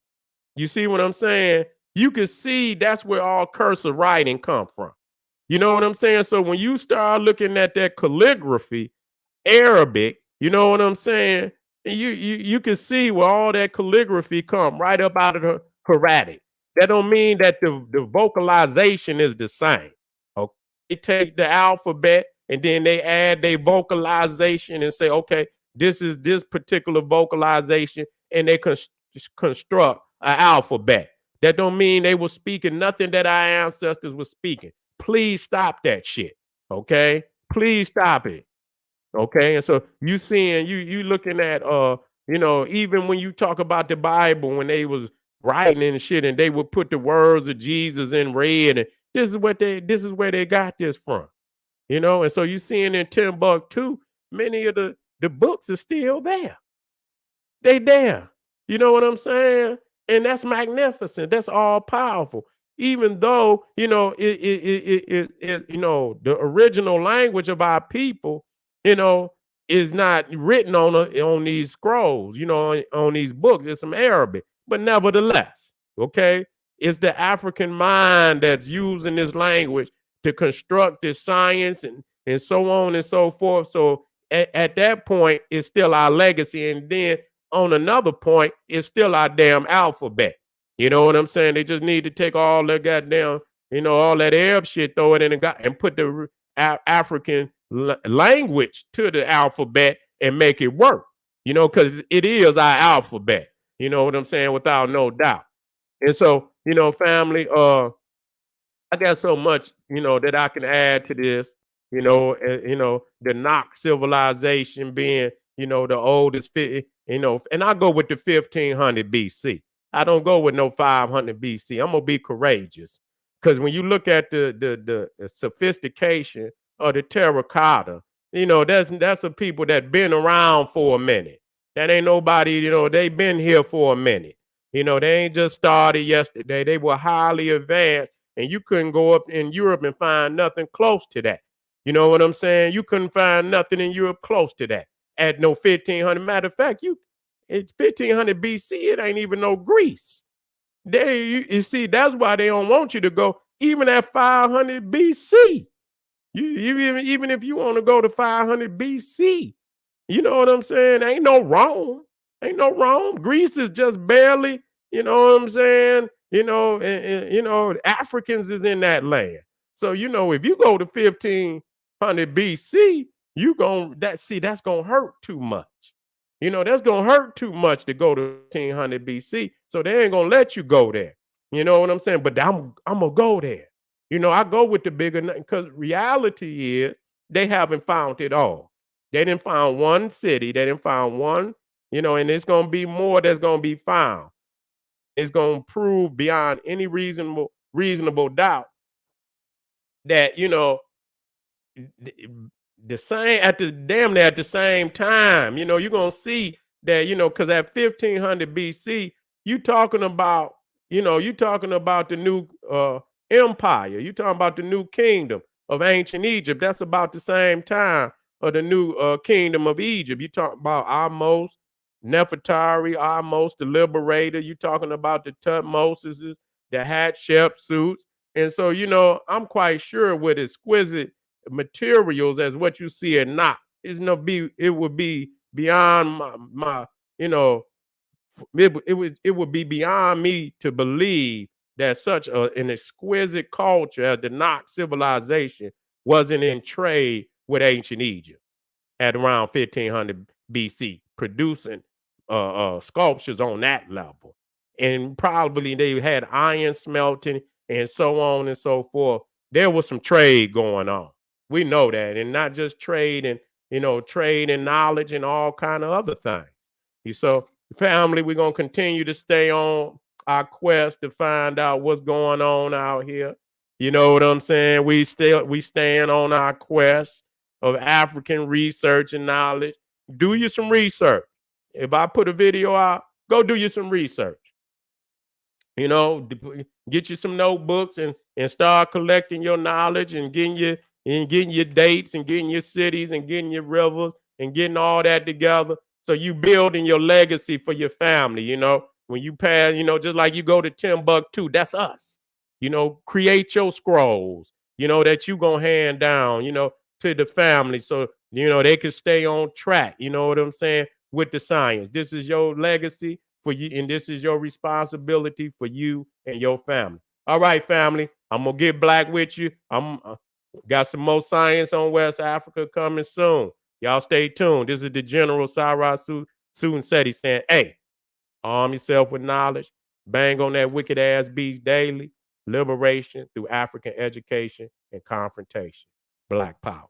you see what I'm saying? You can see that's where all cursive writing come from. You know what I'm saying? So when you start looking at that calligraphy, Arabic, you know what I'm saying? You can see where all that calligraphy come right up out of the hieratic. That don't mean that the vocalization is the same. Okay. They take the alphabet and then they add their vocalization and say, okay, this is this particular vocalization, and they construct an alphabet. That don't mean they were speaking nothing that our ancestors were speaking. Please stop that shit. Okay? Please stop it. Okay, and so you seeing you looking at even when you talk about the Bible when they was writing and shit and they would put the words of Jesus in red, and this is where they got this from. And so you seeing in Timbuktu, many of the books are still there. They there. You know what I'm saying? And that's magnificent. That's all powerful. Even though, the original language of our people, you know, is not written on these scrolls, on these books. It's some Arabic. But nevertheless, okay, it's the African mind that's using this language to construct this science and so on and so forth. So at that point, it's still our legacy. And then on another point, it's still our damn alphabet. You know what I'm saying? They just need to take all that goddamn, all that Arab shit, throw it in and put the African language to the alphabet and make it work. Because it is our alphabet. You know what I'm saying? Without no doubt. And so, family, I got so much, that I can add to this, the Nok civilization being, the oldest, and I go with the 1500 BC. I don't go with no 500 BC. I'm going to be courageous. Because when you look at the sophistication of the terracotta, that's a people that been around for a minute. That ain't nobody, they been here for a minute. They ain't just started yesterday. They were highly advanced, and you couldn't go up in Europe and find nothing close to that. You know what I'm saying? You couldn't find nothing in Europe close to that at no 1500. Matter of fact, it's 1500 BC. It ain't even no Greece. You see, that's why they don't want you to go even at 500 BC. Even if you want to go to 500 BC, you know what I'm saying? Ain't no Rome. Ain't no Rome. Greece is just barely, you know what I'm saying? And Africans is in that land. So, if you go to 1500 BC, that's gonna hurt too much. That's gonna hurt too much to go to 1500 BC. So they ain't gonna let you go there. You know what I'm saying? But I'm gonna go there. I go with the bigger, because reality is they haven't found it all. They didn't find one city. They didn't find one, and it's going to be more that's going to be found. It's going to prove beyond any reasonable doubt that, the same at the damn near at the same time, you're going to see that, because at 1500 BC, you talking about the new empire. You talking about the new kingdom of ancient Egypt. That's about the same time of the new kingdom of Egypt. You talk about Ahmose, Nefertari, Ahmose, the liberator. You talking about the Tutmosis, the Hatshepsuts. And so, I'm quite sure with exquisite materials as what you see at Nok, it would be beyond my it would be beyond me to believe that such an exquisite culture as the Nok civilization wasn't in trade with ancient Egypt at around 1500 BC, producing sculptures on that level. And probably they had iron smelting and so on and so forth. There was some trade going on. We know that. And not just trade and, trade and knowledge and all kind of other things. So, family, we're going to continue to stay on our quest to find out what's going on out here. You know what I'm saying? We stand on our quest of African research and knowledge. Do you some research. If I put a video out, go do you some research. Get you some notebooks and start collecting your knowledge and getting your dates and getting your cities and getting your rivers and getting all that together. So you building your legacy for your family, when you pass, just like you go to Timbuktu, that's us. Create your scrolls, that you gonna hand down, to the family. So, they can stay on track, you know what I'm saying, with the science. This is your legacy. for you, and this is your responsibility for you and your family. All right, family, I'm gonna get black with you. I'm got some more science on West Africa coming soon. Y'all stay tuned. This is the General Sara Suten Seti saying, hey, arm yourself with knowledge, bang on that wicked ass beast daily, liberation through African education and confrontation. Black power.